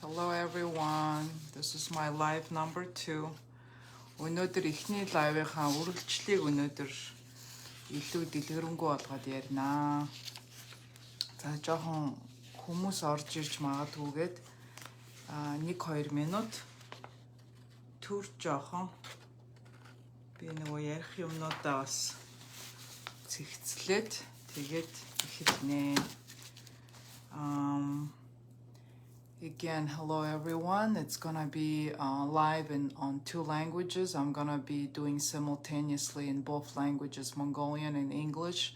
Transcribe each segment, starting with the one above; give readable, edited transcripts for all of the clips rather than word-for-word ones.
Hello everyone. This is my live number 2. Өнөөдөр ихний лайвынхаа үргэлжлэлийг өнөөдөр илүү дэлгэрэнгүй болгоод ярина. За жоохон хүмүүс орж ирж магадгүйгээд 1-2 минут төр жоохон би нөгөө ярих юмнуудаа бас цэгцлээд тэгээд эхэлнэ. Again, hello everyone. It's gonna be live on 2 languages. I'm gonna be doing simultaneously in both languages, Mongolian and English.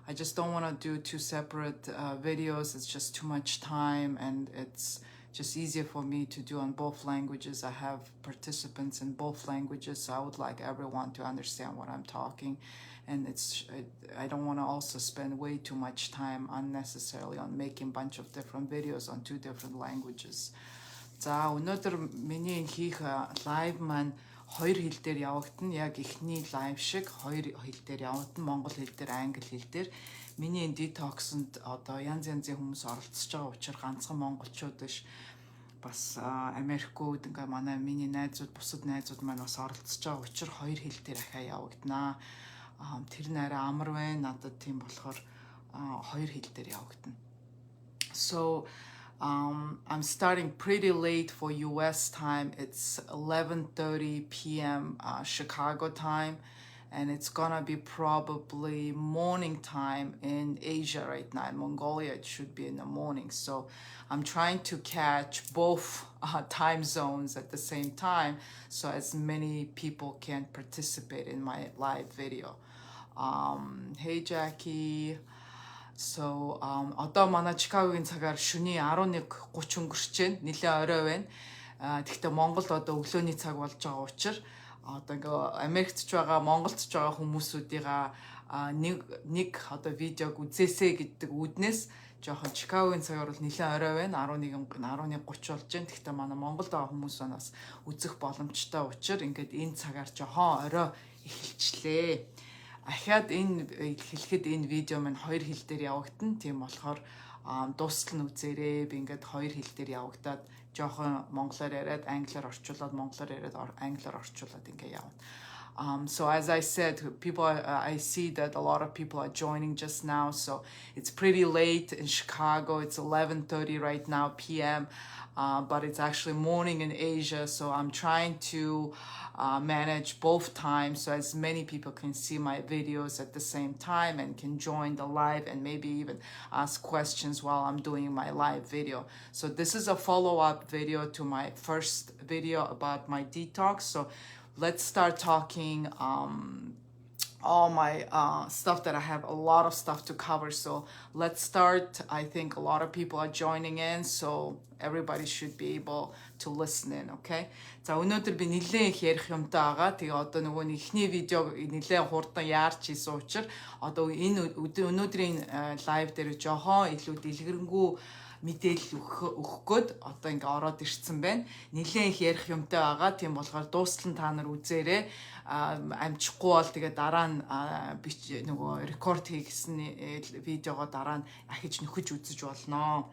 I just don't want to do 2 separate videos. It's just too much time, and it's just easier for me to do on both languages. I have participants in both languages, so I would like everyone to understand what I'm talking. And I don't want to also spend way too much time unnecessarily on making a bunch of different videos on 2 different languages. За өнөөдөр миний хийх лайв маань 2 хэл дээр явагдана. Яг эхний лайв шиг 2 хэл дээр явагдана. Монгол хэл дээр, англи хэл дээр. Миний энэ detox-нд одоо янз янзын хүмүүс оролцож байгаа учраас ганцхан монголчууд биш. Бас Америкууд ингээ манай миний найзууд, бусад найзууд маань бас оролцож байгаа учраас 2 хэл дээр ахаа явагдана. Тэр нэрээ амар байна. Надад тийм болохоор 2 хэл дээр явагдана. So I'm starting pretty late for US time. It's 11:30 p.m. Chicago time, and it's gonna be probably morning time in Asia right now. In Mongolia, it should be in the morning. So I'm trying to catch both time zones at the same time, so as many people can participate in my live video. Hey Jackie. So одоо манай Чикагогийн цагаар шөнийн 11:30 өнгөрч байна. Нилээ орой байна. Тэгэхдээ Монголд одоо өглөөний цаг болж байгаа учраас одоо ингээ Америкт ч байгаа, Монголд ч байгаа хүмүүсүүдийнхаа нэг одоо видеог үзээсэй гэдэг үүднээс жоохон Чикагогийн цагаар бол нилээ орой байна. 11:30 болж байна. Тэгэхдээ манай Монголд байгаа хүмүүс бас үзэх боломжтой учраас ингээд энэ цагаар жоохон орой эхэлчлээ. Ахаад энэ хэлэхэд энэ видео маань 2 хэл дээр явагдана. Тийм болохоор дуустал нь үзээрэй. Би ингээд 2 хэл дээр явагдаад жоохон монголоор яриад англиар орчуулад монголоор яриад англиар орчуулад ингээ явна. So as I said, I see that a lot of people are joining just now. So it's pretty late in Chicago. It's 11:30 right now p.m. But it's actually morning in Asia. So I'm trying to manage both times so as many people can see my videos at the same time and can join the live and maybe even ask questions while I'm doing my live video. So this is a follow-up video to my first video about my detox. So let's start talking all my stuff that I have a lot of stuff to cover. So let's start. I think a lot of people are joining in, so everybody should be able to listen in, okay? За өнөөдөр би нэлээд их ярих юмтай байгаа. Тэгээ одоо нөгөө ихний видеог нэлээд хурдан яарч ийсэн учраас одоо энэ өнөөдрийн лайв дээр жоохон илүү дэлгэрэнгүй мэдээлэл өгөх гээд одоо ингээ ороод ирсэн байна. Нилээн их ярих юмтай байгаа. Тийм болохоор дуустал нь та нар үзээрэй. Амжихгүй бол тэгээ дараа нь нөгөө рекорд хийсэн видеого дараа нь ахиж нөхөж үзэж болно.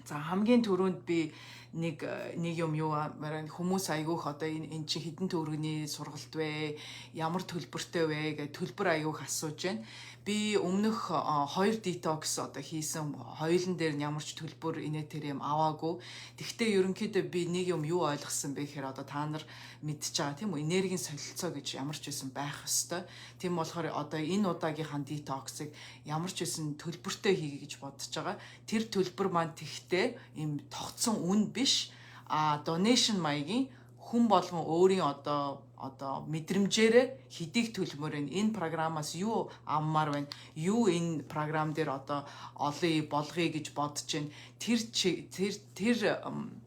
За хамгийн түрүүнд би нэг юм юу хүмүүс айгүйх одоо энэ чи хэдэн төгрөгийн сургалт вэ? Ямар төлбөртэй вэ гэж төлбөр айгүйх асууж байна. Би өмнөх 2 detox одоо хийсэн хоёулын дээр ямар ч төлбөр инээ тэр юм аваагүй. Тэгвэл ерөнхийдөө би нэг юм юу ойлгосон бэ гэхээр одоо та нар мэдчихэж байгаа тийм үү? Энергийн солилцоо гэж ямар ч байсан байх ёстой. Тийм болохоор одоо энэ удаагийнхаа detox-ыг ямар ч байсан төлбөртэй хийе гэж бодож байгаа. Тэр төлбөр маань тэгтээ им тогтсон үн биш. Donation маягийн хүн болгон өөрийн одоо мэдрэмжээрээ хэдийг төлмөр энэ програмаас юу авмаар байна, юу энэ програм дээр одоо олъё болгоё гэж бодож байна.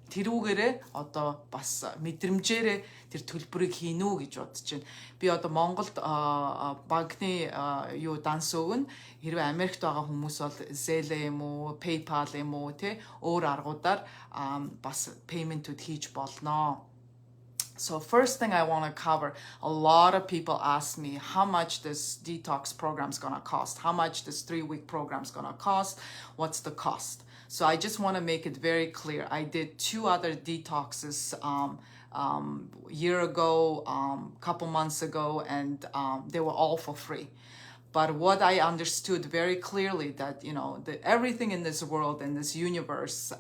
Тэрүүгээрээ одоо бас мэдрэмжээрээ тэр төлбөрийг хийнэ үү гэж бодож байна. Би одоо Монголд банкны данс өгнө. Хэрвээ Америкт байгаа хүмүүс бол Zelle юм уу, PayPal юм уу өөр аргуудаар бас пейментүүд хийж болно. So first thing I want to cover, a lot of people ask me how much this detox program is going to cost, how much this 3-week program is going to cost, what's the cost. So I just want to make it very clear. I did 2 other detoxes year ago, couple months ago, and they were all for free. But what I understood very clearly that, you know, everything in this world, in this universe,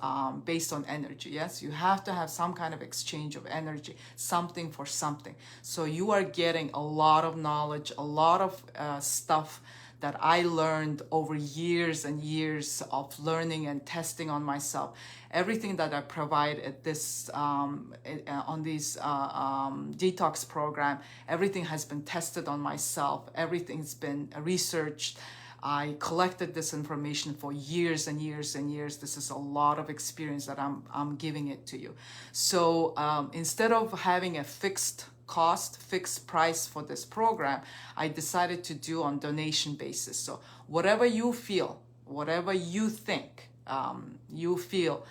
based on energy, yes? You have to have some kind of exchange of energy, something for something. So you are getting a lot of knowledge, a lot of stuff that I learned over years and years of learning and testing on myself. Everything that I provide at this on these detox program, everything has been tested on myself. Everything's been researched. I collected this information for years and years and years. This is a lot of experience that I'm giving it to you. So instead of having a fixed price for this program, I decided to do on donation basis. So whatever you feel, whatever you think, you feel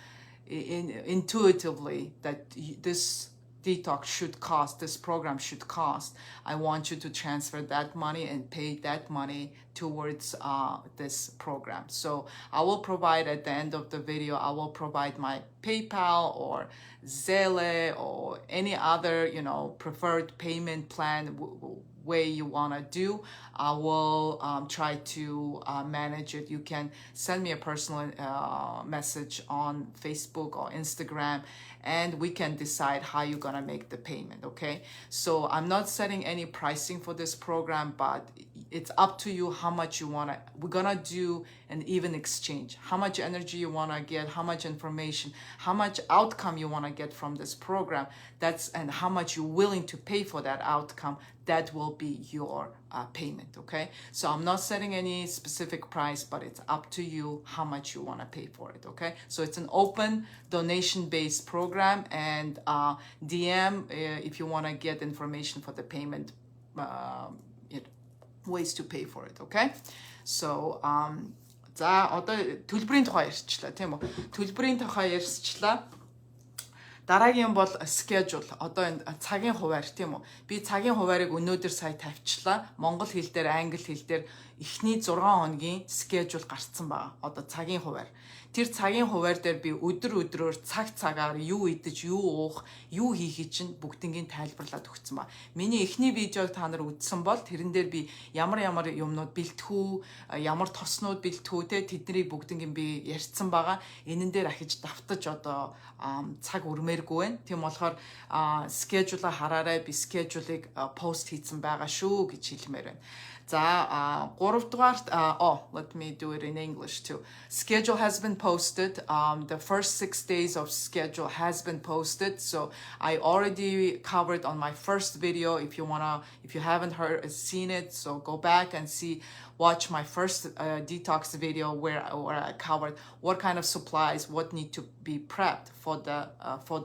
intuitively that this detox should cost, this program should cost, I want you to transfer that money and pay that money towards this program. So I will provide at the end of the video, I will provide my PayPal or Zelle or any other, you know, preferred payment plan way you want to do. I will try to manage it. You can send me a personal message on Facebook or Instagram, and we can decide how you're gonna make the payment, okay? So I'm not setting any pricing for this program, but it's up to you how much you wanna, we're gonna do an even exchange. How much energy you wanna get, how much information, how much outcome you wanna get from this program, and how much you're willing to pay for that outcome, that will be your payment, okay? So I'm not setting any specific price, but it's up to you how much you wanna pay for it, okay? So it's an open donation-based program, and DM if you wanna get information for the payment, ways to pay for it, okay? So, за одоо төлбөрийн тухай ярьчлаа тийм үү? Төлбөрийн тухай ярьчлаа. Дараагийн бол schedule. Одоо энэ цагийн хуваар тийм үү? Би цагийн хуваарыг өнөөдөр сая тавьчлаа. Монгол хэл дээр, англи хэл дээр эхний 6 хоногийн schedule гарцсан байгаа. Одоо цагийн хуваар. Тэр цагийн хуваар дээр би өдрөөр цаг цагаар юу идэж, юу уух, юу хийхийг чинь бүгднийг тайлбарлаад өгсөн ба. Миний эхний видеог та нар үзсэн бол тэрэн дээр би ямар юмнууд бэлтгэв, ямар тоснууд бэлтгэв те тэднийг бүгднийг би ярьсан байгаа. Энэн дээр ахиж давтаж одоо цаг өрмээргүй байна. Тийм болохоор schedule-а хараарай, би schedule-ыг пост хийсэн байгаа шүү гэж хэлмээр байна. За 3 дугаарт let me do it in English too. Schedule has been posted. The first 6 days of schedule has been posted. So I already covered on my first video. If you haven't seen it, so go back and watch my first detox video where I covered what kind of supplies, what need to be prepped for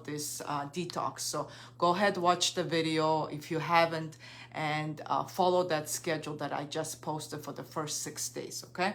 this detox. So go ahead, watch the video if you haven't, and follow that schedule that I just posted for the first 6 days, okay?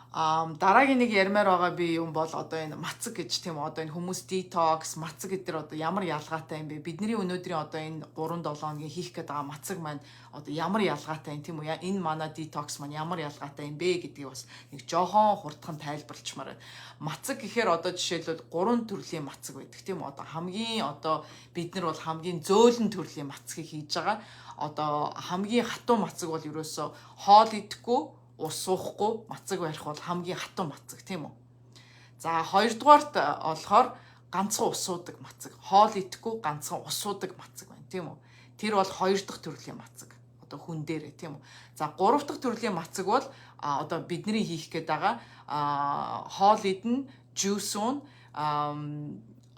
Дараагийн нэг ярмаар байгаа би юм бол одоо энэ мацаг гэж тийм одоо энэ хүмүүс detox мацаг гэдэр одоо ямар ялгаатай юм бэ? Бидний өнөөдрийн одоо энэ 3-7 хоногийн хийх гээд байгаа мацаг маань одоо ямар ялгаатай юм тийм үү? Энэ манай detox маань ямар ялгаатай юм бэ гэдгийг бас нэг жоохон хурдхан тайлбарлчмаар байна. Мацаг гэхээр одоо жишээлбэл 3 төрлийн мацаг байдаг тийм үү? Одоо хамгийн одоо бид нар бол хамгийн зөөлөн төрлийн мацгийг хийж байгаа. Одоо хамгийн хатуу мацаг бол ерөөсөө хоол идэхгүй ус суухгүй мацаг барих бол хамгийн хатуу мацаг тийм үү. За 2 дугаарт болохоор ганцхан ус суудаг мацаг. Хоол идэхгүй ганцхан ус суудаг мацаг байна тийм үү. Тэр бол 2 дахь төрлийн мацаг. Одоо хүн дээрээ тийм үү. За 3 дахь төрлийн мацаг бол одоо бидний хийх гээд байгаа хоол идэн, juice уун,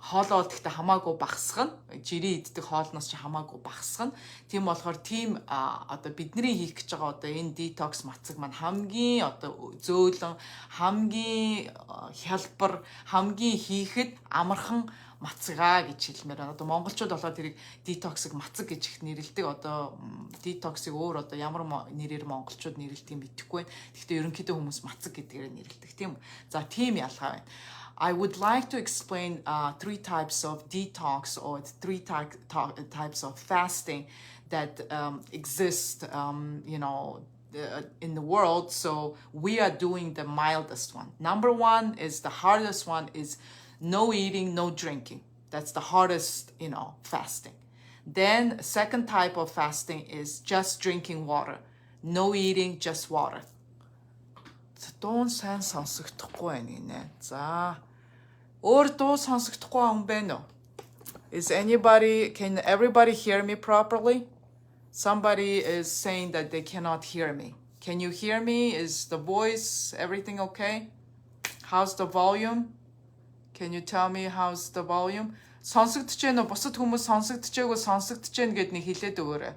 хоолоо гэхдээ хамаагүй багасгах нь, жирийн иддэг хоолноос ч хамаагүй багасгах нь. Тийм болохоор тийм одоо бидний хийх гэж байгаа одоо энэ detox мацаг маань хамгийн одоо зөөлөн, хамгийн хялбар, хамгийн хийхэд амархан мацгаа гэж хэлмээр байна. Одоо монголчууд болохоор тэрийг detox-ыг мацаг гэж их нэрлэдэг. Одоо detox-ыг өөр одоо ямар нэрээр монголчууд нэрлэдэг юм мэдэхгүй байна. Гэхдээ ерөнхийдөө хүмүүс мацаг гэдгээр нэрлэдэг тийм үү. За тийм ялгаа байна. I would like to explain three types of detox or three types of fasting that exist, in the world. So we are doing the mildest one. Number one is the hardest one is no eating, no drinking. That's the hardest, fasting. Then second type of fasting is just drinking water. No eating, just water. Don't сайн сонсогдохгүй байна гинэ. За. Өөр дуу сонсогдохгүй юм байна уу? Can everybody hear me properly? Somebody is saying that they cannot hear me. Can you hear me? Is the voice, everything okay? How's the volume? Can you tell me how's the volume? Сонсогдож байна уу? Бусад хүмүүс сонсогдчихээгүй сонсогдож байна гэд нэг хэлээд өгөөрэй.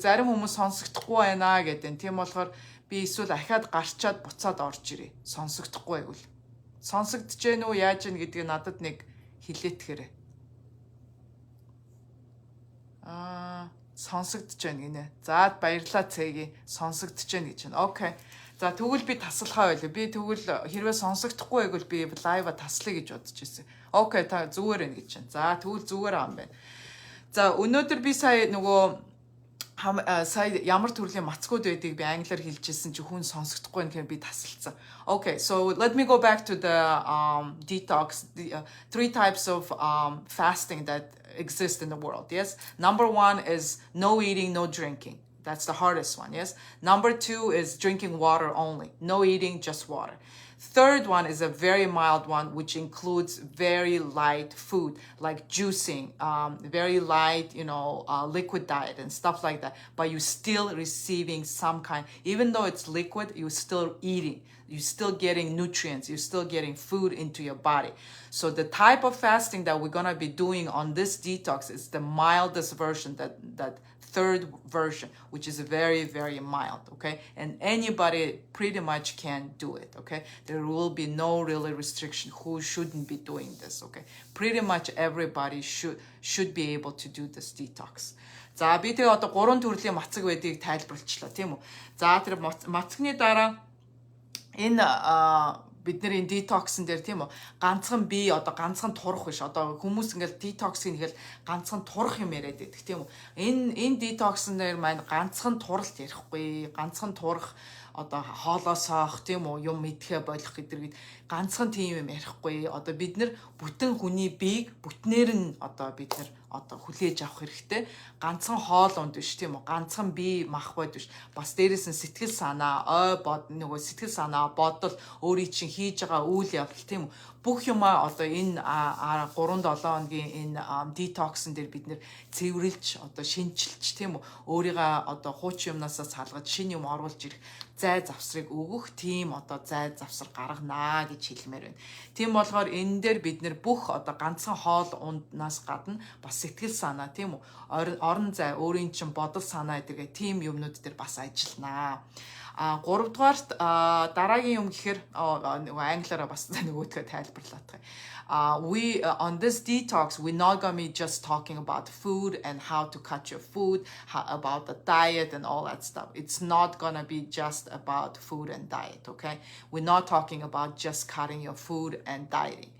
Зарим хүмүүс сонсогдохгүй байна гэдэг. Тийм болохоор би эсвэл ахаад гарчаад буцаад орж ирээ. Сонсогдохгүй байвал. Сонсогдож байна уу? Яаж ийн гэдгийг надад нэг хэлээтгэхэрэг. Сонсогдож байна гинэ. За баярлалаа цэгийн. Сонсогдож байна гэж байна. Окей. За тэгвэл би таслахаа байлаа. Би тэгвэл хэрвээ сонсогдохгүй байвал би лайва таслая гэж бодож ирсэн. Окей, та зүгээр байна гэж байна. За тэгвэл зүгээр аам байна. За өнөөдөр би сая ямар төрлийн мацгууд байдгийг би англиар хэлжсэн чи хүн сонсогдохгүй нэхэр би тасалцсан. Okay, so let me go back to the detox, three types of fasting that exist in the world. Yes, number one is no eating, no drinking. That's the hardest one. Yes. Number two is drinking water only, no eating, just water. Third one is a very mild one, which includes very light food like juicing, very light, liquid diet and stuff like that. But you're still receiving some kind, even though it's liquid, you're still eating. You're still getting nutrients. You're still getting food into your body. So the type of fasting that we're going to be doing on this detox is the mildest version, that third version, which is very, very mild, okay? And anybody pretty much can do it, okay? There will be no really restriction who shouldn't be doing this, okay? Pretty much everybody should be able to do this detox. За би тэгээ одоо 3 төрлийн мацаг байдгийг тайлбарлачлаа, тийм үү? За тэр мацагны дараа энэ бидний детоксн дээр тийм үү ганцхан би одоо ганцхан турах биш одоо хүмүүс ингээл детоксыг ингээл ганцхан турах юм яриад байдаг тийм үү энэ детоксн дээр маань ганцхан туралт ярихгүй ганцхан турах одоо хоолоосоох тийм үү юм мэдхэ болох гэдэргээд ганцхан тийм юм ярихгүй одоо бид нар бүтэн хүний биеийг бүтнээр нь одоо бид нар одоо хүлээж авах хэрэгтэй ганцхан хоол унд биш тийм үү ганцхан бие мах бод биш бас дээрээс нь сэтгэл санаа нөгөө сэтгэл санаа бодол өөрийн чинь хийж байгаа үйл явдал тийм үү бүх юмаа одоо энэ 3-7 хоногийн энэ детоксн дээр бид нэр цэвэрлж одоо шинжилж тийм үү өөрийгөө одоо хуучин юмнасаа салгаж шинэ юм оруулж ирэх зай завсрыг өгөх тийм одоо зай завсар гарганаа гэж хэлмээр байна. Тийм болохоор энэ дээр бид нэр бүх одоо ганцхан хоол унднаас гадна бас сэтгэл санаа тийм үү орон зай өөрийн чинь бодол санаа гэдэг тийм юмнууд дээр бас ажилланаа. 3 дугаарт дараагийн юм гэхээр англиараа бас нөгөөдгөө тайлбарлаад we on this detox we're not going to be just talking about food and how to cut your food about the diet and all that stuff. It's not going to be just about food and diet, okay? We're not talking about just cutting your food and dieting.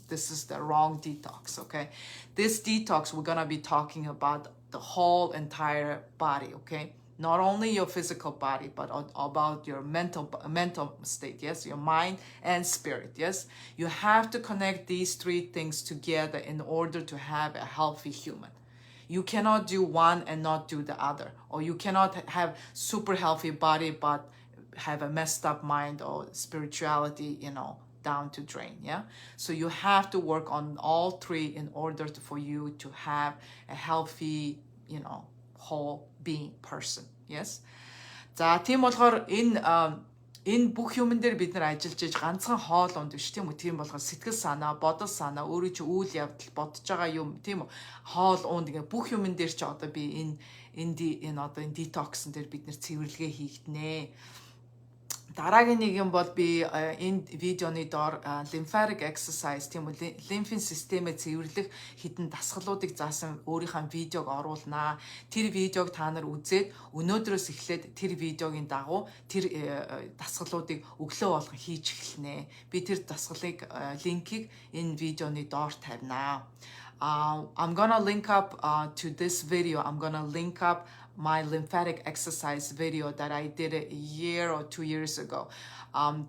This is the wrong detox, okay? This detox we're going to be talking about the whole entire body, okay? Not only your physical body, but about your mental state, yes? Your mind and spirit, yes? You have to connect these three things together in order to have a healthy human. You cannot do one and not do the other. Or you cannot have super healthy body, but have a messed up mind or spirituality, down to drain, yeah? So you have to work on all three in order for you to have a healthy, whole being person. Yes. За тийм болохоор энэ бүх юмн дээр бид нар ажиллаж иж ганцхан хоол унд биш тийм үү тийм болохоор сэтгэл санаа, бодол санаа, өөрийн чинь үйл явдал бодож байгаа юм тийм үү хоол унд ингээ бүх юмн дээр чи одоо би энэ детоксн дээр бид нар цэвэрлэгээ хийгднэ. Дараагийн нэг юм бол би энэ видеоны доор lymphatic exercise тийм үү лимфийн системээ цэвэрлэх хідэн дасгалуудыг заасан өөрийнхөө видеог оруулнаа. Тэр видеог та нар үзээд өнөөдрөөс эхлээд тэр видеогийн дагуу тэр дасгалуудыг өглөө болгон хийж эхэлнэ. Би тэр дасгалыг линкийг энэ видеоны доор тавинаа. I'm gonna link up to this video. I'm gonna link up my lymphatic exercise video that I did a year or 2 years ago.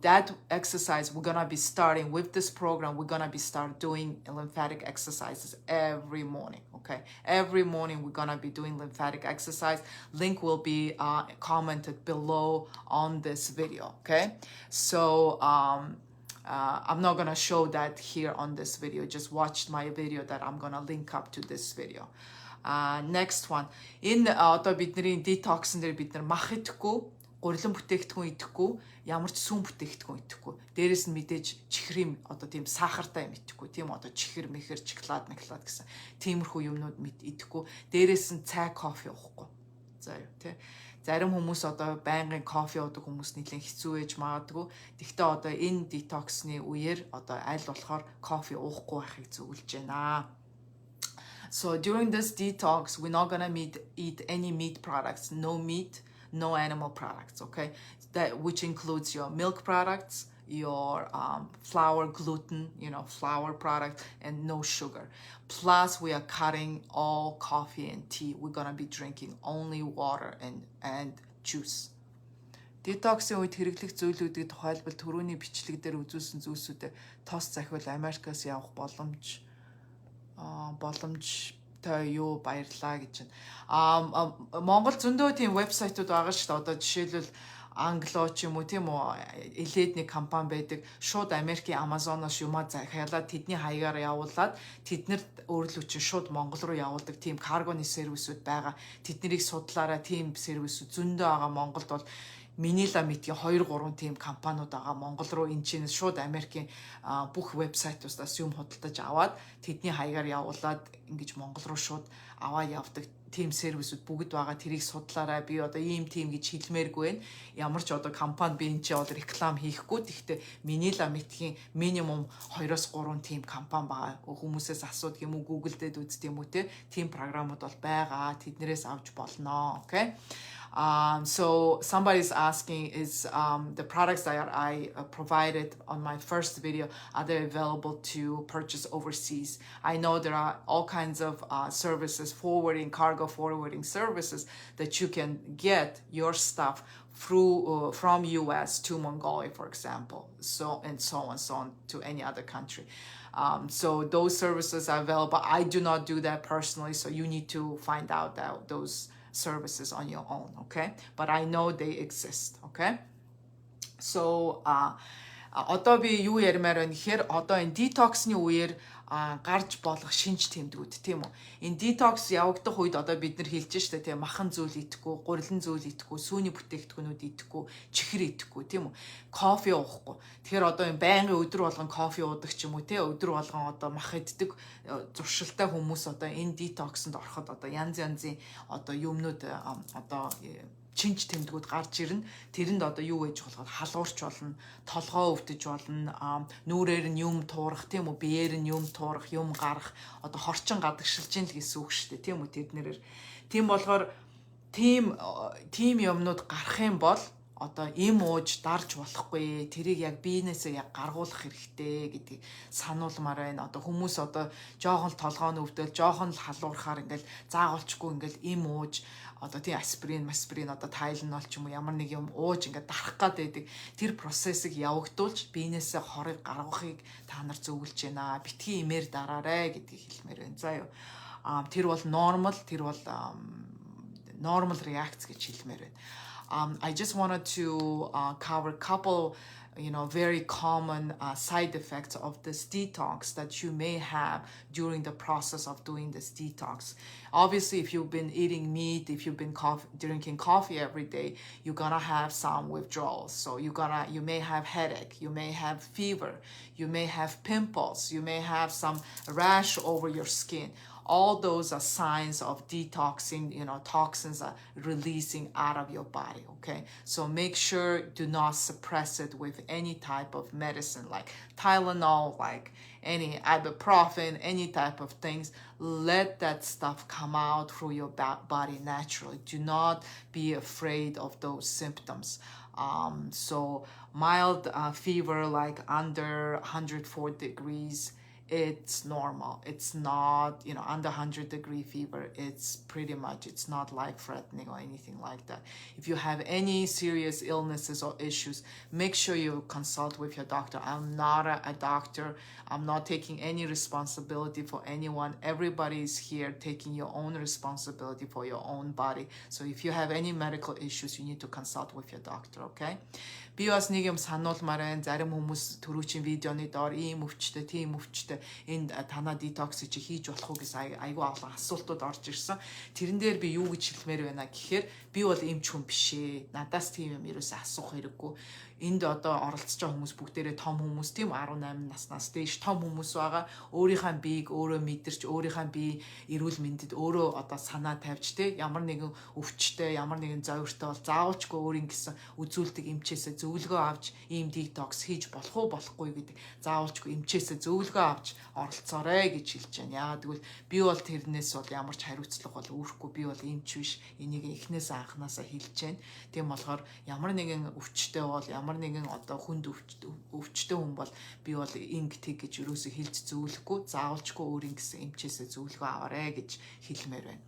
That exercise, we're gonna be starting with this program. We're gonna be start doing lymphatic exercises every morning. Okay, every morning we're gonna be doing lymphatic exercise. Link will be commented below on this video. Okay, so I'm not gonna show that here on this video. Just watch my video that I'm gonna link up to this video. Next one. Энэ одоо бидний detox дээр бид нар мах идэхгүй, гурилан бүтээгдэхүүн идэхгүй, ямар ч сүм бүтээгдэхүүн идэхгүй. Дээрээс нь мэдээж чихрийн одоо тийм сахартай юм идэхгүй, тийм одоо чихэр, мэхэр, шоколад гэсэн. Тиймэрхүү юмнууд идэхгүй. Дээрээс нь цай, кофе уухгүй. За юу тий. Зарим хүмүүс одоо байнгын кофе уудаг хүмүүс нэлээд хэцүү ээж магадгүй. Тэгвэл одоо энэ detox-ны үеэр одоо аль болохоор кофе уухгүй байхыг зөвлөж байна. So during this detox, we're not gonna eat any meat products, no meat, no animal products, okay? Which includes your milk products, your flour, gluten, flour products, and no sugar. Plus, we are cutting all coffee and tea. We're gonna be drinking only water and juice. Detox-ийн үед хэрэглэх зүйлүүдийг тухайлбал түрүүний бичлэг дээр үзүүлсэн зүйлсүүдэд тос захивал Америкаас явах боломжтой юу баярлаа гэж байна. Монгол зөндөө тийм вебсайтууд байгаа шүү дээ. Одоо жишээлбэл Англо ч юм уу тийм үү элээд нэг компани байдаг. Шууд Америкийн Amazon-оос юмаа захиалаад тэдний хаягаар явуулаад тэднэрт өөрлөө чинь шууд Монгол руу явуулдаг тийм каргоны сервисүүд байгаа. Тэднийг судлаараа тийм сервисүүд зөндөө байгаа. Монголд бол Минила митгийн 2-3 тийм компаниуд байгаа. Монгол руу энэ чинь шууд Америкийн бүх вебсайтуудаас юм худалдаж аваад тэдний хаягаар явуулаад ингэж Монгол руу шууд аваа явдаг тийм сервисүүд бүгд байгаа. Тэрийг судлаарай. Би одоо ийм тийм гэж хэлмээргүй байна. Ямар ч одоо компани би энэ чинь одоо реклам хийхгүй. Гэхдээ Минила митгийн минимум 2-3 тийм компани байгаа. Хүмүүсээс асуудаг юм уу, Google дээр үздэг юм уу тийм програмууд бол байгаа. Тэднэрээс авч болно. Okay? So somebody's asking, is the products that I provided on my first video, are they available to purchase overseas? I know there are all kinds of services, cargo forwarding services that you can get your stuff through from US to Mongolia, for example, so on to any other country. So those services are available. I do not do that personally, so you need to find out that those services on your own, okay? But I know they exist, okay? So одоо би юу ярмаар байна гэхээр одоо энэ detox-ны үеэр гарч болох шинж тэмдгүүд тийм үү. Энэ detox явагдах үед одоо бид нар хэлж штэ тийм махан зүйл идэхгүй, гурилан зүйл идэхгүй, сүүний бүтээгдэхүүнүүд идэхгүй, чихэр идэхгүй тийм үү. Кофе уухгүй. Тэгэхээр одоо энэ байнгын өдөр болгон кофе уудаг ч юм уу тийм өдөр болгон одоо мах иддэг зуршилтай хүмүүс одоо энэ detox-нд ороход одоо янз янзын одоо юмнууд одоо чинж тэмдгүүд гарч ирнэ. Тэрэнд одоо юу ээж болоход халуурч болно, толгоо өвдөж болно, нүрээр нь юм туурах тийм үү, биеэр нь юм туурах, юм гарах, одоо хорчин гадагшилж ийн л гэсэн үг шүү дээ тийм үү тэднэрээр. Тийм болохоор тийм юмнууд гарах юм бол одоо им ууж дарж болохгүй, тэрийг яг бизнесээ яг гаргуулах хэрэгтэй гэдгийг сануулмаар байна. Одоо хүмүүс одоо жоохон л толгоо нь өвдөл, жоохон л халуурахаар ингээл заагуулчгүй ингээл им ууж одоо тийм аспирин одоо тайлнол ч юм уу ямар нэг юм ууж ингээд дарах гэдэг тэр процессыг явагдуулж бизнесээ хорыг гаргахыг та нар зөвлөж байна. Битгий имээр дараарай гэдгийг хэлмээр байна. За юу. Тэр бол normal react гэж хэлмээр байна. I just wanted to cover a couple, very common side effects of this detox that you may have during the process of doing this detox. Obviously, if you've been eating meat, if you've been drinking coffee every day, you're gonna have some withdrawals. So you may have headache, you may have fever, you may have pimples, you may have some rash over your skin. all those are signs of detoxing, toxins are releasing out of your body, okay? So make sure do not suppress it with any type of medicine like Tylenol, like any ibuprofen, any type of things. Let that stuff come out through your body naturally. Do not be afraid of those symptoms. So mild fever, like under 104 degrees, it's normal. It's not, under 100-degree fever, it's pretty much, it's not life-threatening or anything like that. If you have any serious illnesses or issues, make sure you consult with your doctor. I'm not a doctor. I'm not taking any responsibility for anyone. Everybody is here taking your own responsibility for your own body. So if you have any medical issues, you need to consult with your doctor, okay? Би бас нэг юм сануулмаар байна. Зарим хүмүүс түрүүчийн видеоны доор ийм өвчтэй, тийм өвчтэй энд танаа детокс чи хийж болох уу гэсэн айгүй олон асуултууд орж ирсэн. Тэрэн дээр би юу гэж хэлмээр байна гэхээр би бол эмч хүн биш ээ. Надаас тийм юм ерөөсөө асуух хэрэггүй. Энд одоо оролцож байгаа хүмүүс бүгдээрээ том хүмүүс тийм 18 наснаас дээш том хүмүүс байгаа. Өөрийнхөө биеийг өөрөө мэдэрч, өөрийнхөө бие эрүүл мэндэд өөрөө одоо санаа тавьж те ямар нэгэн өвчтэй, ямар нэгэн зовиртой бол заавалчгүй өөрийн гэсэн үзүүлдэг эмчээсээ зөвлөгөө авч ийм детокс хийж болох уу болохгүй гэдэг заавалчгүй эмчээсээ зөвлөгөө авч оролцоорой гэж хэлж байна. Яагаад гэвэл би бол тэрнээс бол ямар ч хариуцлага бол үүрхгүй. Би бол эмч биш. Энийг эхнээс анханасаа хэлж байна. Тийм болохоор ямар нэгэн өвчтэй бол ямар нэгэн одоо хүнд өвчтэй хүн бол би бол инг тэг гэж юусоо хэлж зөвлөхгүй, заавалчгүй өөрийн гэсэн эмчээсээ зөвлөгөө аваарэ гэж хэлмээр байна.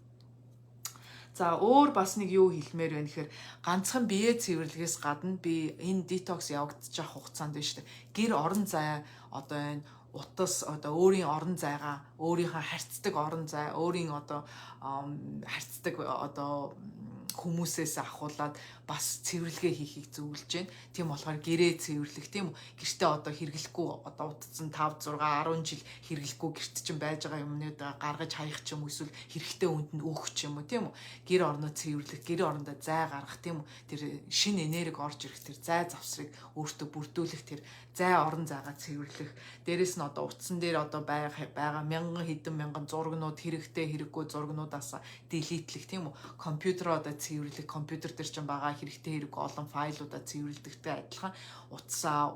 За өөр бас нэг юу хэлмээр байна гэхээр ганцхан бие цэвэрлэгээс гадна би энэ детокс явагдчих хугацаанд байна шүү дээ. Гэр орон зай одоо энэ утас одоо өөрийн орон зайгаа, өөрийнхөө харьцдаг орон зай, өөрийн одоо харьцдаг одоо хүмүүсээс ахуулаад бас цэвэрлэгээ хийхийг зөвлөж байна. Тийм болохоор гэрээ цэвэрлэх тийм үү. Гэртээ одоо хэрэглэхгүй одоо утсан 5 6 10 жил хэрэглэхгүй гэрт чинь байж байгаа юмнууд гаргаж хаях ч юм уу эсвэл хэрэгтэй үндэнд өгөх ч юм уу тийм үү. Гэр орноо цэвэрлэх, гэр орондоо зай гаргах тийм үү. Тэр шин энерги орж ирэх, тэр зай завсрыг өөртөө бүрдүүлэх, тэр зай орон зайгаа цэвэрлэх. Дээрэс нь одоо утсан дээр одоо байгаа мянган хэдэн мянган зургнууд хэрэгтэй хэрэггүй зургнуудаас делитлэх тийм үү. Компьютероо одоо цэвэрлэх, компьютер дээр чинь байгаа хэрэгтэй хэрэггүй олон файлуудаа цэвэрлэдэгтэй адилхан утсаа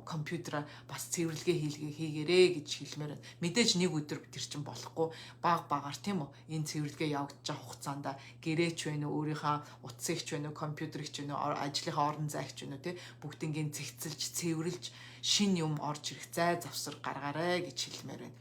компьютераа бас цэвэрлэгээ хийгээрэй гэж хэлмээр байна. Мэдээж нэг өдөр тэр чинь болохгүй багаар тийм үү. Энэ цэвэрлэгээ явагдаж байгаа хугацаанд гэрээч вэ нэ өөрийнхөө утсыгч вэ нэ компьютерч вэ нэ ажлынхаа орон зайч вэ нэ тий бүгднийг цэгцэлж цэвэрлж шин юм орж ирэх зай завсар гаргаарай гэж хэлмээр байна.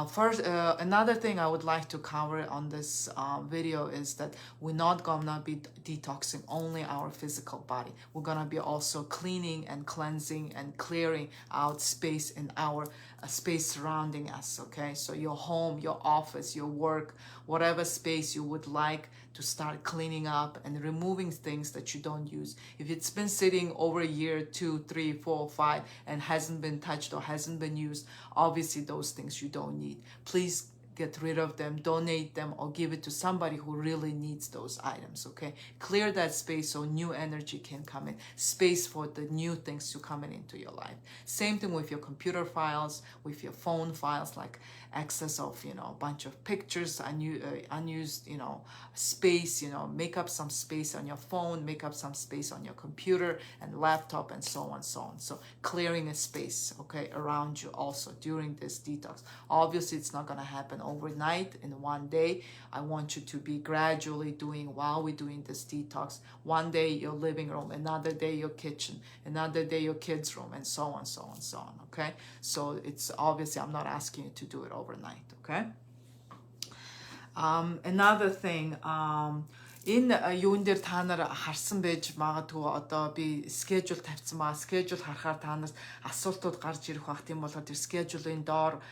First, another thing I would like to cover on this video is that we're not gonna be detoxing only our physical body. We're gonna be also cleaning and cleansing and clearing out space in our space surrounding us, okay? So your home, your office, your work, whatever space you would like to start cleaning up and removing things that you don't use. If it's been sitting over a year, 2, 3, 4, 5, and hasn't been touched or hasn't been used, obviously those things you don't need. Please get rid of them, donate them, or give it to somebody who really needs those items, okay? Clear that space so new energy can come in, space for the new things to come into your life. Same thing with your computer files, with your phone files, like excess of, a bunch of pictures, unused, space, make up some space on your phone, make up some space on your computer and laptop and so on, so on. So clearing a space, okay, around you also during this detox. Obviously, it's not gonna happen overnight in one day. I want you to be gradually doing while we're doing this detox. One day your living room, another day your kitchen, another day your kids' room, and so on, so on, so on, okay? So it's obviously, I'm not asking you to do it overnight, okay? Another thing, энэ юун дээр та нар харсан байж магадгүй одоо би schedule тавьсан байгаа. Schedule харахаар та нараас асуултууд гарч ирэх бах. Тийм болохоор тэр schedule-ийн доор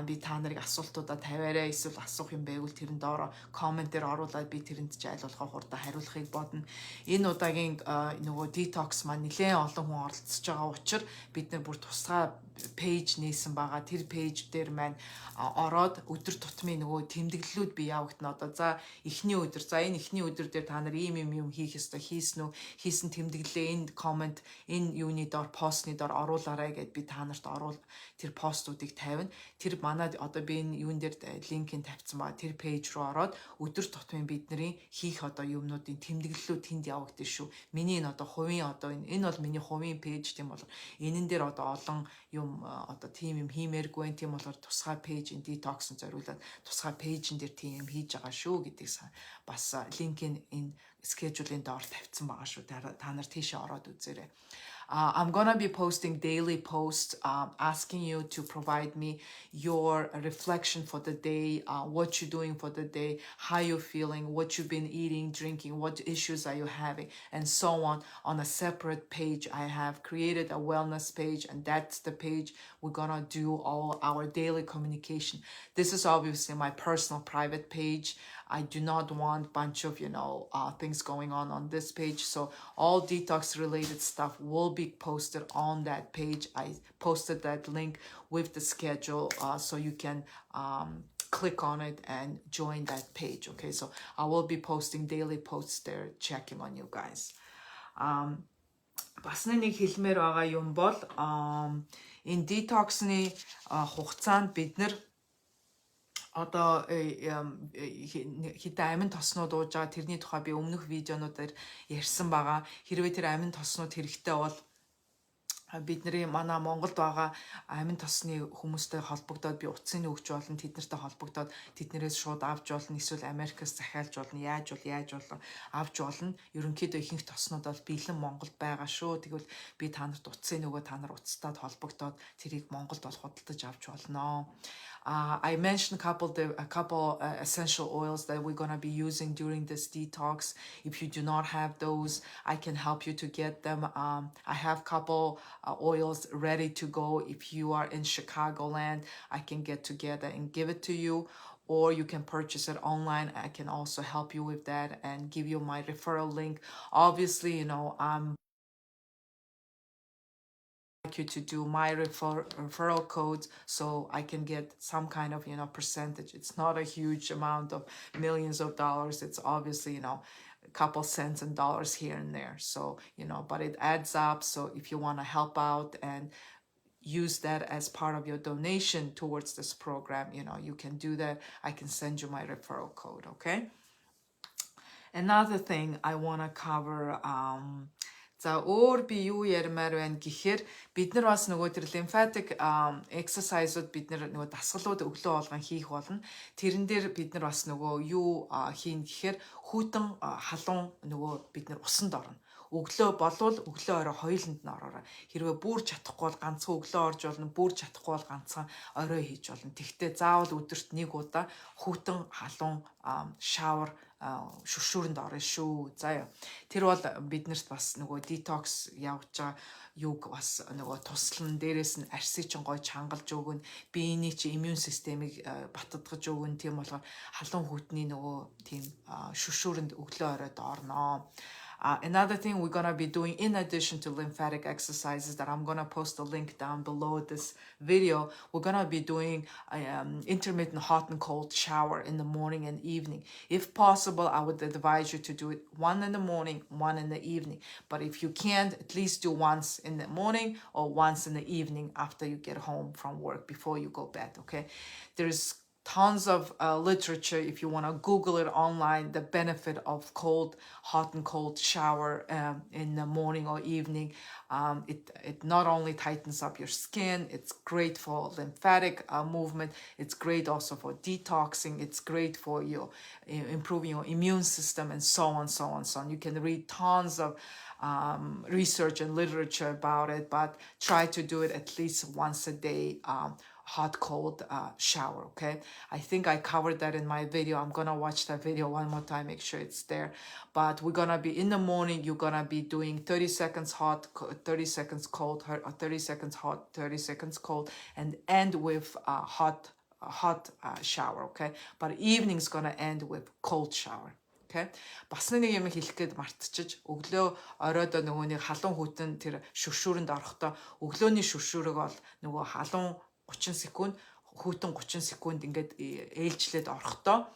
би та нарыг асуултуудаа тавиарай. Эсвэл асуух юм байвал тэрэн доор comment дээр оруулаад би тэрэнд ч айл болохоо хурдан хариулахыг бодно. Энэ удаагийн нөгөө detox маань нэлээд олон хүн оролцож байгаа учраас бид нар бүр тусгай пэйж нээсэн байгаа. Тэр пэйж дээр маань ороод өдөр тутмын нөгөө тэмдэглэлүүд би явагдана. Одоо за эхний өдөр, за энэ эхний өдөр өнөөдөр дээр та нар ийм юм хийх ёстой хийсэн үү? Хийсэн тэмдэглээ энэ comment энэ юуны доор постны доор оруулаарай гэд би та нарт тэр постуудыг тавина. Тэр манад одоо би энэ юун дээр линкийг тавьсан байгаа. Тэр пэйж руу ороод өдөр тутмын бидний хийх одоо юмнуудын тэмдэглэлүүд тэнд явагдана шүү. Миний энэ одоо хувийн одоо энэ бол миний хувийн пэйж тийм бол энэн дээр одоо олон юм одоо тийм юм хиймээргүй тийм болохоор тусгай пэйжийн detox-ын зориулаад тусгай пэйжэн дээр тийм юм хийж байгаа шүү гэдгийг бас линкийг энэ schedule-ийн доор тавьсан байгаа шүү. Та нар тийшээ ороод үзээрэй. I'm gonna be posting daily posts asking you to provide me your reflection for the day, what you're doing for the day, how you're feeling, what you've been eating, drinking, what issues are you having, and so on a separate page. I have created a wellness page, and that's the page we're gonna do all our daily communication. This is obviously my personal private page. I do not want a bunch of, things going on this page. So all detox related stuff will be posted on that page. I posted that link with the schedule so you can click on it and join that page. Okay, so I will be posting daily posts there, checking on you guys. Бас нэг хэлмээр байгаа юм бол энэ detox-ны хугацаанд бид нэр одоо хэдэн амин тоснууд ууж байгаа тэрний тухай би өмнөх видеонуудаар ярьсан байгаа. Хэрвээ тэр амин тоснууд хэрэгтэй бол бидний манай Монголд байгаа амин тосны хүмүүстэй холбогдоод би утсыг өгч болно, тэднэртэй холбогдоод тэднэрээс шууд авч болно, эсвэл Америкаас захиалж болно, яаж авч болно. Ерөнхийдөө ихэнх тоснууд бол бэлэн Монголд байгаа шүү. Тэгвэл би та нарт утсыг нөгөө та нар утастад холбогдоод тэрийг Монголд бол худалдаж авч болно. I mentioned a couple essential oils that we're going to be using during this detox. If you do not have those, I can help you to get them. I have a couple oils ready to go. If you are in Chicagoland, I can get together and give it to you. Or you can purchase it online. I can also help you with that and give you my referral link. Obviously, I'm you to do my referral codes so I can get some kind of percentage. It's not a huge amount of millions of dollars. It's obviously a couple cents and dollars here and there. So but it adds up. So if you want to help out and use that as part of your donation towards this program, you can do that. I can send you my referral code. Okay. Another thing I want to cover за өөр би юу ярмаар байна гэхээр бид нар бас нөгөө тэр lymphatic exercise-ууд бид нар нөгөө дасгалууд өглөө болгон хийх болно. Тэрэн дээр бид нар бас нөгөө юу хийн гэхээр хүйтэн халуун нөгөө бид нар усанд орно. Өглөө болвол өглөө орой хоёуланд нь ороорой. Хэрвээ бүр чадахгүй бол ганцхан өглөө орж болно, бүр чадахгүй бол ганцхан орой хийж болно. Тэгвэл заавал өдөрт нэг удаа хүйтэн халуун шавар шүршүүрэнд орно шүү. За тэр бол биднэрт бас нөгөө detox явж байгаа юг бас нөгөө туслан дээрээс нь арсыг чинь гой чангалж өгөн биений чи иммун системийг баттгаж өгөн тийм болохоор халуун хүйтний нөгөө тийм шүршүүрэнд өглөө оройд орно. Another thing we're going to be doing in addition to lymphatic exercises that I'm going to post a link down below this video, we're going to be doing intermittent hot and cold shower in the morning and evening. If possible, I would advise you to do it one in the morning, one in the evening. But if you can't, at least do once in the morning or once in the evening after you get home from work before you go bed, okay? There's tons of literature if you want to Google it online, the benefit of hot and cold shower in the morning or evening. It not only tightens up your skin, it's great for lymphatic movement, it's great also for detoxing, it's great for your improving your immune system, and so on. You can read tons of research and literature about it, but try to do it at least once a day. Hot cold shower. Okay, I think I covered that in my video. I'm gonna watch that video one more time, make sure it's there. But we're gonna be in the morning, you're gonna be doing 30 seconds hot, 30 seconds cold, or 30 seconds hot, 30 seconds cold, and end with hot shower. Okay, but evening's gonna end with cold shower. Okay. Бас нэг юм хэлэх гээд мартчихж өглөө оройдоо нөгөө нэг халуун хүйтэн тэр шүршүүрэнд орохдоо өглөөний шүршүүрэг бол нөгөө халуун 30 секунд, хүйтэн 30 секунд ингээд ээлжлээд орохдоо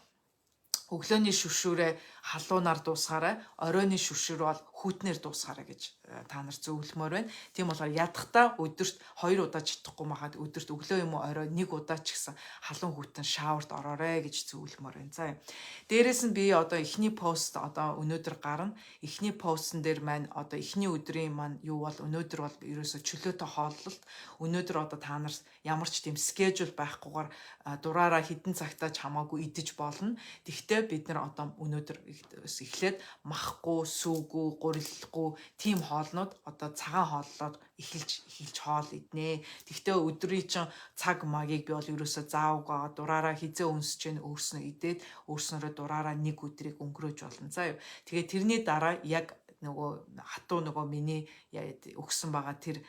өглөөний шүршүүрээ халуунаар дуусгаарай. Оройны шүршүүр бол хүйтнээр дуусгаарай гэж та нар зөвлөмөр байна. Тийм болохоор ядахтаа өдөрт 2 удаа чадахгүй махад өдөрт өглөө юм уу орой 1 удаа ч гэсэн халуун хүйтэн шаурд ороорой гэж зөвлөмөр байна. За. Дээрээс нь би одоо эхний пост одоо өнөөдөр гарна. Эхний постн дээр маань одоо эхний өдрийн маань юу бол өнөөдөр бол ерөөсө чөлөөтэй хооллолт. Өнөөдөр одоо та нар ямар ч тийм schedule байхгүйгээр дураараа хідэн цагтаа ч хамаагүй идэж болно. Тэгвэл бид нар одоо өнөөдөр эхлээд махгүй, сүүгүй, гурилахгүй тийм хоолнууд одоо цагаан хооллоод эхэлж хоол иднэ. Тэгвэл өдрийн чинь цаг магийг би бол ерөөсө заавгаа дураараа хизээ өнсөж гэн өөрснөө идээд өөрснөрөө дураараа нэг өдрийг өнгөрөөж болно. За юу. Тэгээ тэрний дараа яг нөгөө хатуу нөгөө миний өгсөн байгаа тэр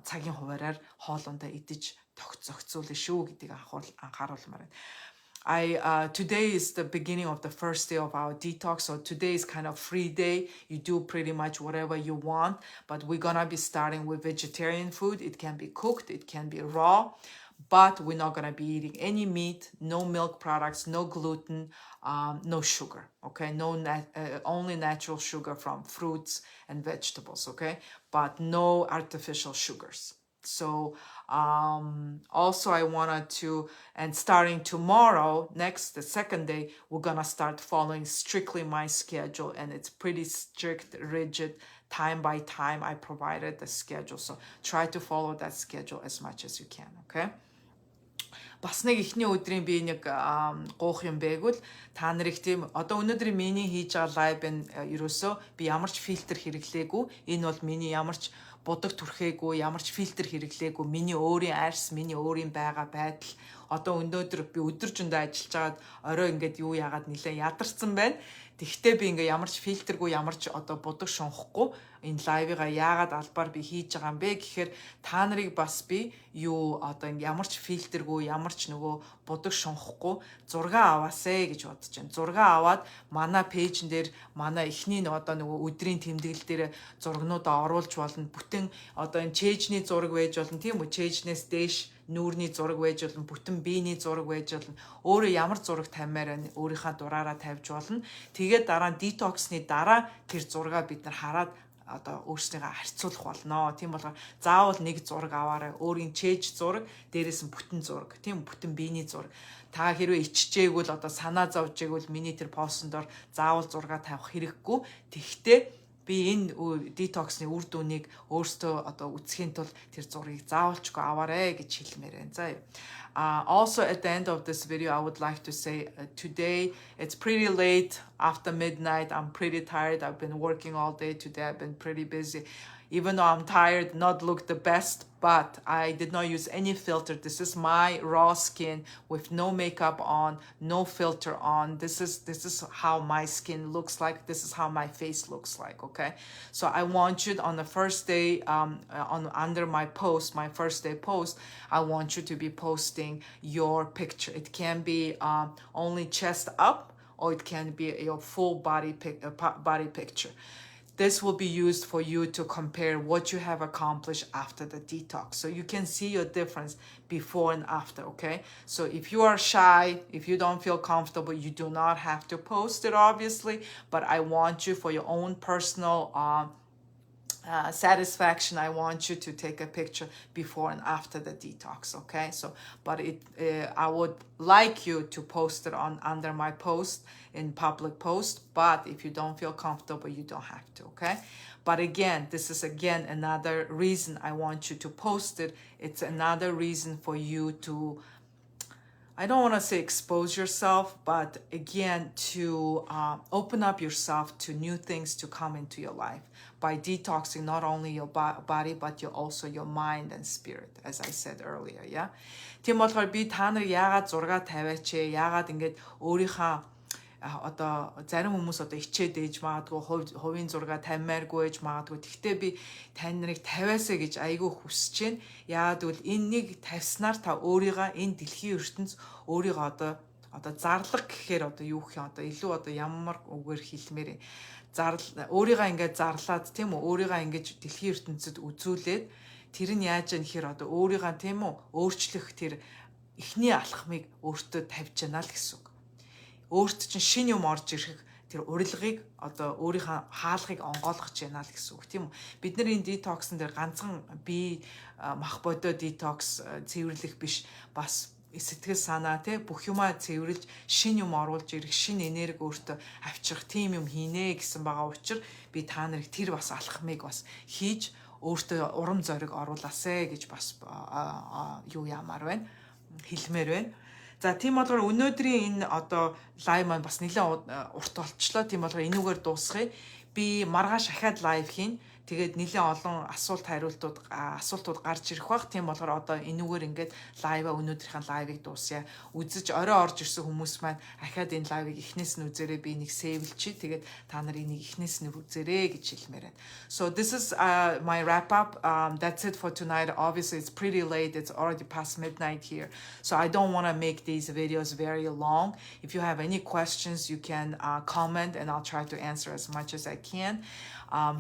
цагийн хуваараар хоолундаа идэж зохицуулна шүү гэдгийг анхааруулмаар байна. Today is the beginning of the first day of our detox. So today is kind of free day. You do pretty much whatever you want, but we're gonna be starting with vegetarian food. It can be cooked, it can be raw, but we're not gonna be eating any meat, no milk products, no gluten, no sugar. Okay, only natural sugar from fruits and vegetables. Okay, but no artificial sugars. So also I wanted to, and starting tomorrow, the second day, we're gonna start following strictly my schedule, and it's pretty strict, rigid, time by time I provided the schedule. So try to follow that schedule as much as you can, okay? Бас нэг ихний өдрийн би нэг гоох юм байгвал та нарыг тийм одоо өнөөдрийн миний хийж байгаа лайв энэ ерөөсөө би ямар ч фильтр хэрэглээгүй. Энэ бол миний ямар ч будаг түрхээгүй, ямар ч фильтр хэрэглээгүй. Миний өөрийн арьс, миний өөрийн байгаа байдал. Одоо өнөөдөр би өдөржиндөө ажиллаж байгаад орой ингээд юу яагаад нэлээ ядарсан байна. Тэгтээ би ингээ ямар ч фильтргүй, ямар ч одоо будаг шунхахгүй энэ лайвыгаа яагаад албаар би хийж байгаа юм бэ гэхээр та нарыг бас би юу одоо ямар ч фильтргүй, ямар ч нөгөө будаг шунхахгүй зураг аваасэ гэж бодож байна. Зураг аваад манай пэйжн дээр манай эхний одоо нөгөө өдрийн тэмдэглэл дээр зурагнуудаа оруулж болно. Бүтэн одоо энэ чэйжний зураг байж болно тийм үү? Чэйжнээс дээш нүүрний зураг байж болно, бүтэн биений зураг байж болно. Өөрөө ямар зураг тавьмаар өөрийнхөө дураараа тавьж болно. Тэгээд дараа нь детоксны дараа тэр зургаа бид нар хараад одоо өөрсдийгөө харьцуулах болно. Тийм болохоор заавал нэг зураг аваарай. Өөрийн чэйж зураг, дээрээс нь бүтэн зураг, тийм бүтэн биений зураг. Та хэрвээ иччихээгүүл одоо санаа зовж иэгүүл миний тэр постондор заавал зураг тавих хэрэггүй. Тэгтээ би энэ детоксны үр дүнийг өөртөө одоо үзэхийн тулд тэр зургийг заавалчгүй аваарэ гэж хэлмээр байна. За. Also at the end of this video I would like to say today it's pretty late after midnight. I'm pretty tired. I've been working all day today. I've been pretty busy. Even though I'm tired, not look the best, but I did not use any filter. This is my raw skin with no makeup on, no filter on. This is how my skin looks like. This is how my face looks like, okay? So I want you on the first day, under my post, my first day post, I want you to be posting your picture. It can be only chest up, or it can be your full body picture. This will be used for you to compare what you have accomplished after the detox. So you can see your difference before and after, okay? So if you are shy, if you don't feel comfortable, you do not have to post it, obviously, but I want you for your own personal satisfaction, I want you to take a picture before and after the detox, okay? So, but I would like you to post it under my post in public post, but if you don't feel comfortable, you don't have to, okay? But again, this is again another reason I want you to post it. It's another reason for you to, I don't want to say expose yourself, but again, to open up yourself to new things to come into your life by detoxing not only your body, but also your mind and spirit, as I said earlier, yeah? Тийм болохоор би та нар яагаад зураг тавиач, яагаад ингэж өөрийнхөө одоо зарим хүмүүс одоо хичээд ээж магадгүй хувийн зураг тавьмааргүй ээж магадгүй. Тэгтээ би тань нарыг тавиасаа гэж айгүй хүсэж байна. Яагаад гэвэл энэ нэг тавьснаар та өөрийгөө энэ дэлхийн ертөнц өөрийгөө одоо зарлах гэхээр одоо юу гэх юм одоо илүү одоо ямар үгээр хэлмээр өөрийгөө ингээд зарлаад тийм үү өөрийгөө ингээд дэлхийн ертөнцид үзүүлээд тэр нь яаж яах гэхээр одоо өөрийгөө тийм үү өөрчлөх тэр эхний алхмыг өөртөө тавьж яана л гэсэн үг. өөрт чинь шинэ юм орж ирэх тэр урилгыг одоо өөрийнхөө хаалгыг онгойлгож байна л гэсэн үг тийм үү. Бид нар энэ детоксн дээр ганцхан бие мах бодой детокс цэвэрлэх биш, бас сэтгэл санаа тий бүх юмаа цэвэрлж шинэ юм оруулж ирэх, шинэ энерги өөртөө авчрах тийм юм хийнэ гэсэн байгаа учраас би та нарыг тэр бас алхмыг бас хийж өөртөө урам зориг оруулаасэ гэж бас юу яамаар байна, хэлмээр байна. За тийм болохоор өнөөдрийн энэ одоо лайв маань бас нэлээд урт болчлоо. Тийм болохоор энүүгээр дуусгая. Би маргааш ахаад лайв хийн. Тэгээд нэлээд олон асуултууд гарч ирэх бах. Тийм болохоор одоо энүүгээр ингээд өнөөдрийнхээ лайвыг дуусъя. Үзэж орой орж ирсэн хүмүүс маань ахаад энэ лайвыг эхнээс нь үзээрэй, би нэг сейвлчий. Тэгээд та нар энийг эхнээс нь үзээрэй гэж хэлмээр байна. So this is my wrap up. That's it for tonight. Obviously it's pretty late. It's already past midnight here. So I don't want to make these videos very long. If you have any questions, you can comment and I'll try to answer as much as I can.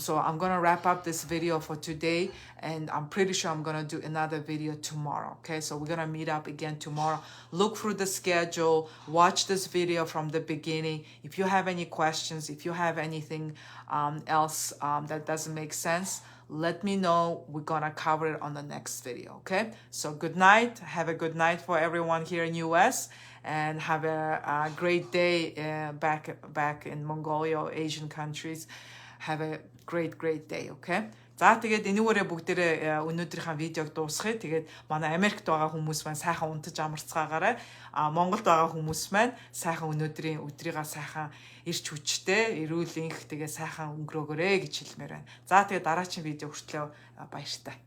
So I'm going to wrap up this video for today, and I'm pretty sure I'm going to do another video tomorrow. Okay, so we're going to meet up again tomorrow. Look through the schedule, watch this video from the beginning. If you have any questions, if you have anything else that doesn't make sense, let me know. We're going to cover it on the next video. Okay, so good night. Have a good night for everyone here in US, and have a great day back in Mongolia or Asian countries. Have a great day, okay? За тэгээд энүүгээрээ бүгдээрээ өнөөдрийнхээ видеог дуусгая. Тэгээд манай Америкт байгаа хүмүүс маань сайхан унтаж амарцгаагаарай. Монголд байгаа хүмүүс маань сайхан өнөөдрийн өдрийгөө сайхан ирч хүчтэй, эрүүл энх тэгээд сайхан өнгөрөөгөөрэй гэж хэлмээр байна. За тэгээд дараагийн видео хүртэл баяртай.